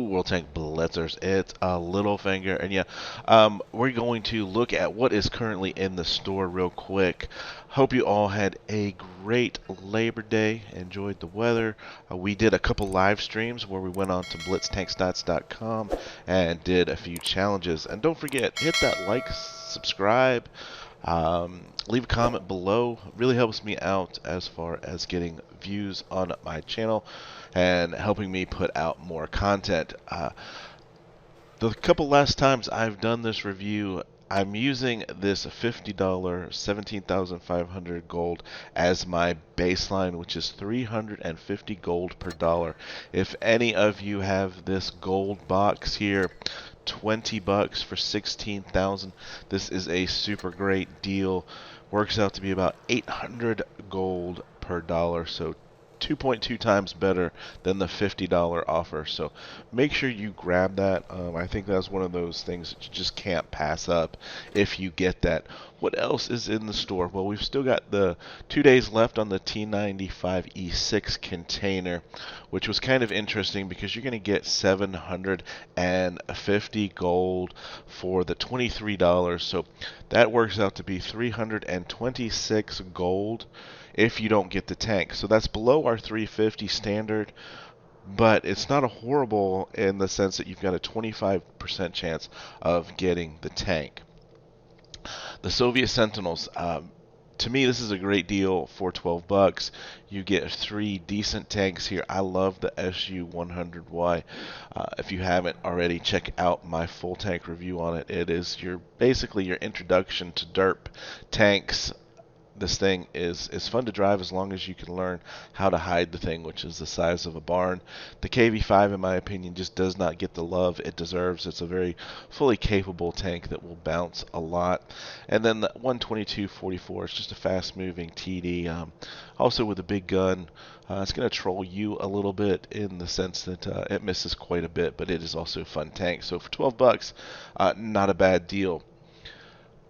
World Tank Blitzers. It's a Littlefinger, and yeah, we're going to look at what is currently in the store real quick. Hope you all had a great Labor Day, enjoyed the weather. We did a couple live streams where we went on to blitztankstats.com and did a few challenges. And don't forget, hit that like, subscribe, leave a comment below. Really helps me out as far as getting views on my channel and helping me put out more content. The couple last times I've done this review, I'm using this $50 17,500 gold as my baseline, which is 350 gold per dollar. If any of you have this gold box here, 20 bucks for 16,000, this is a super great deal. Works out to be about 800 gold per dollar, so 2.2 times better than the $50 offer. So make sure you grab that. I think that's one of those things that you just can't pass up if you get that. What else is in the store? Well, we've still got the 2 days left on the T95E6 container, which was kind of interesting because you're going to get 750 gold for the $23. So that works out to be 326 gold if you don't get the tank. So that's below our 350 standard, but it's not a horrible in the sense that you've got a 25% chance of getting the tank. The Soviet Sentinels, to me, this is a great deal for 12 bucks. You get 3 decent tanks here. I love the SU-100Y. If you haven't already, check out my full tank review on it. It is basically your introduction to derp tanks. This thing is fun to drive as long as you can learn how to hide the thing, which is the size of a barn. The KV-5, in my opinion, just does not get the love it deserves. It's a very fully capable tank that will bounce a lot. And then the 122-44 is just a fast-moving TD. Also with a big gun, it's going to troll you a little bit in the sense that it misses quite a bit, but it is also a fun tank. So for 12 bucks, not a bad deal.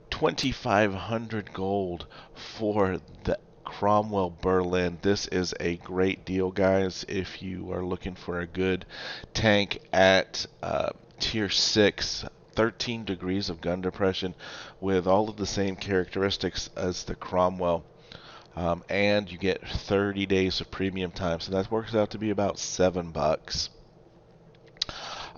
2,500 gold for the Cromwell Berlin. This is a great deal, guys, if you are looking for a good tank at tier 6. 13 degrees of gun depression with all of the same characteristics as the Cromwell. And you get 30 days of premium time, so that works out to be about 7 bucks.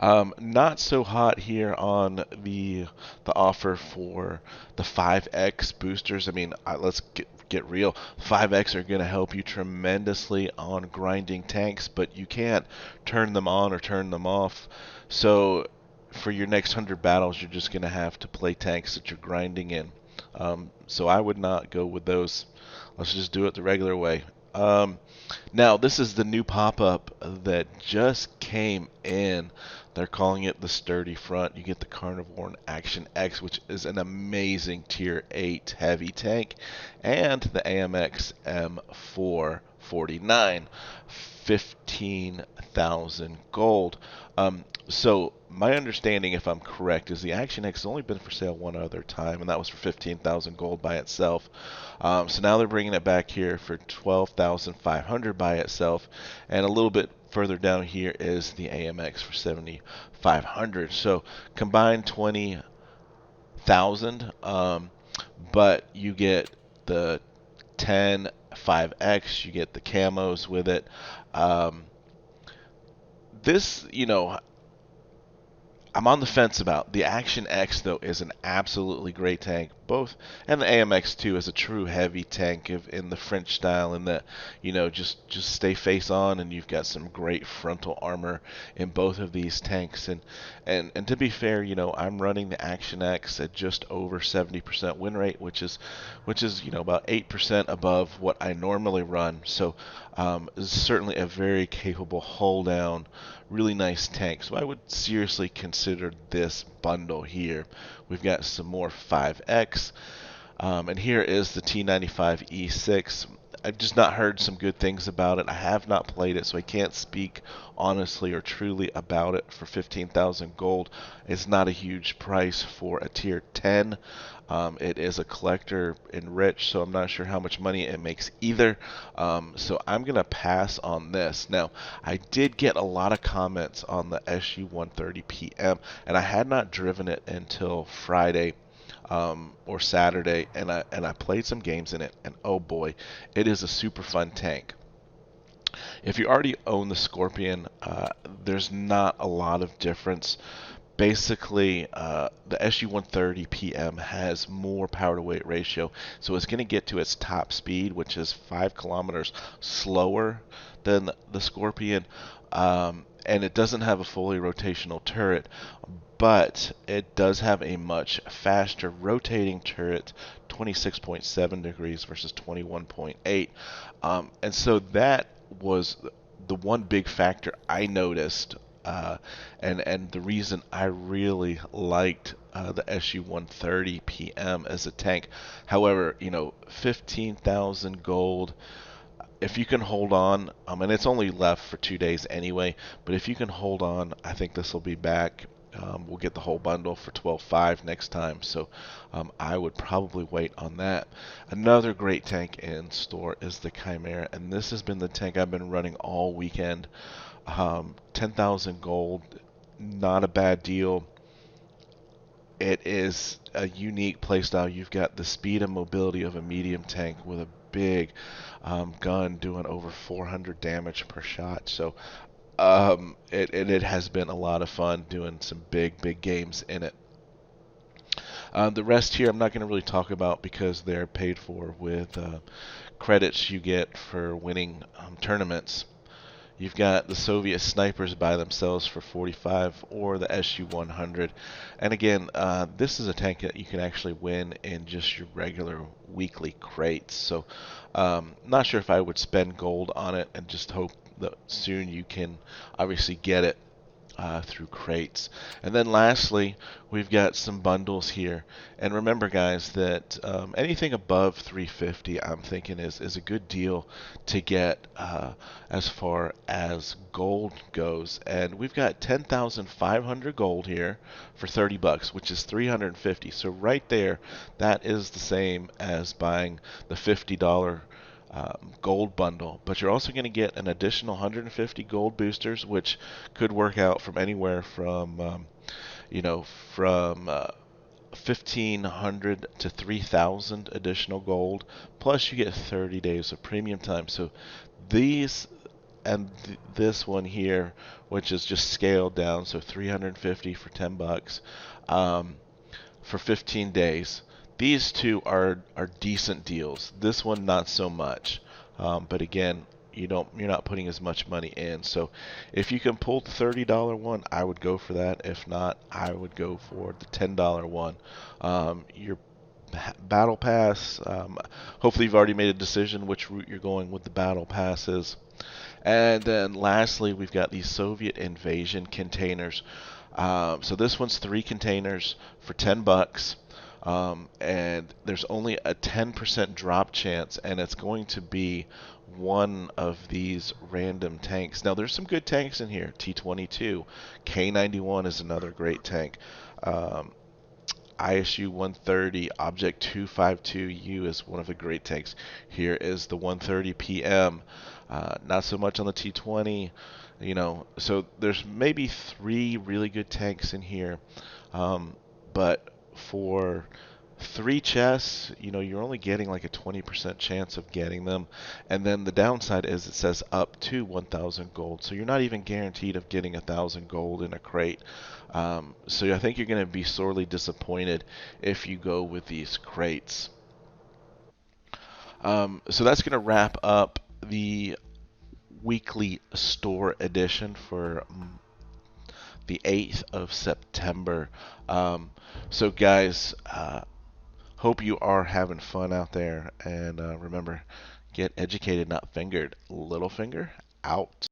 Not so hot here on the offer for the 5X boosters. I mean, let's get real. 5X are going to help you tremendously on grinding tanks, but you can't turn them on or turn them off. So for your next 100 battles, you're just going to have to play tanks that you're grinding in. So I would not go with those. Let's just do it the regular way. Now, this is the new pop-up that just came in. They're calling it the Sturdy Front. You get the Carnivore Action X, which is an amazing Tier 8 heavy tank, and the AMX M449, 15,000 gold. So my understanding, if I'm correct, is the Action X has only been for sale one other time, and that was for 15,000 gold by itself. So now they're bringing it back here for 12,500 by itself, and a little bit further down here is the AMX for 7,500. So combined 20,000, but you get the 10 5X, you get the camos with it. This, I'm on the fence about. The Action X, though, is an absolutely great tank. Both, and the AMX, too, is a true heavy tank in the French style, in that, just stay face on, and you've got some great frontal armor in both of these tanks. And to be fair, I'm running the Action X at just over 70% win rate, which is about 8% above what I normally run. So it's certainly a very capable hull down, really nice tank. So I would seriously consider this bundle here. We've got some more 5X, and here is the T95E6. I've just not heard some good things about it. I have not played it, so I can't speak honestly or truly about it. For 15,000 gold, it's not a huge price for a tier 10. It is a collector enriched, so I'm not sure how much money it makes either. So I'm gonna pass on this. Now, I did get a lot of comments on the SU 130 PM, and I had not driven it until Friday or Saturday, and I played some games in it, and oh boy, it is a super fun tank. If you already own the Scorpion, there's not a lot of difference. Basically, the SU-130 PM has more power to weight ratio, so it's going to get to its top speed, which is 5 kilometers slower than the Scorpion, and it doesn't have a fully rotational turret, but it does have a much faster rotating turret, 26.7 degrees versus 21.8, and so that was the one big factor I noticed, and the reason I really liked the SU-130 PM as a tank. However, 15,000 gold. If you can hold on, and it's only left for 2 days anyway, but if you can hold on, I think this will be back. We'll get the whole bundle for 12.5 next time, so I would probably wait on that. Another great tank in store is the Chimera, and this has been the tank I've been running all weekend. 10,000 gold, not a bad deal. It is a unique playstyle. You've got the speed and mobility of a medium tank with a big gun doing over 400 damage per shot. So it has been a lot of fun doing some big games in it. The rest here I'm not going to really talk about because they're paid for with credits you get for winning tournaments. You've got the Soviet snipers by themselves for 45 or the SU-100. And again, this is a tank that you can actually win in just your regular weekly crates. So not sure if I would spend gold on it, and just hope that soon you can obviously get it through crates. And then lastly, we've got some bundles here. And remember, guys, that anything above 350, I'm thinking is a good deal to get as far as gold goes. And we've got 10,500 gold here for 30 bucks, which is 350. So right there, that is the same as buying the $50 gold bundle, but you're also going to get an additional 150 gold boosters, which could work out from anywhere from from 1,500 to 3,000 additional gold. Plus, you get 30 days of premium time. So these and this one here, which is just scaled down, so 350 for 10 bucks. For 15 days. These two are decent deals. This one not so much. But again, you're not putting as much money in. So if you can pull the $30 one, I would go for that. If not, I would go for the $10 one. Your battle pass. Hopefully you've already made a decision which route you're going with the battle passes. And then lastly, we've got these Soviet invasion containers. So this one's 3 containers for 10 bucks. And there's only a 10% drop chance, and it's going to be one of these random tanks. Now, there's some good tanks in here. T-22, K-91 is another great tank. ISU 130, Object 252U is one of the great tanks. Here is the 130 PM. Not so much on the T20, So there's maybe 3 really good tanks in here, but for 3 chests, you're only getting like a 20% chance of getting them. And then the downside is it says up to 1,000 gold. So you're not even guaranteed of getting 1,000 gold in a crate. So I think you're going to be sorely disappointed if you go with these crates. So that's going to wrap up the weekly store edition for the 8th of September. So guys, hope you are having fun out there, and remember, get educated, not fingered. Littlefinger out.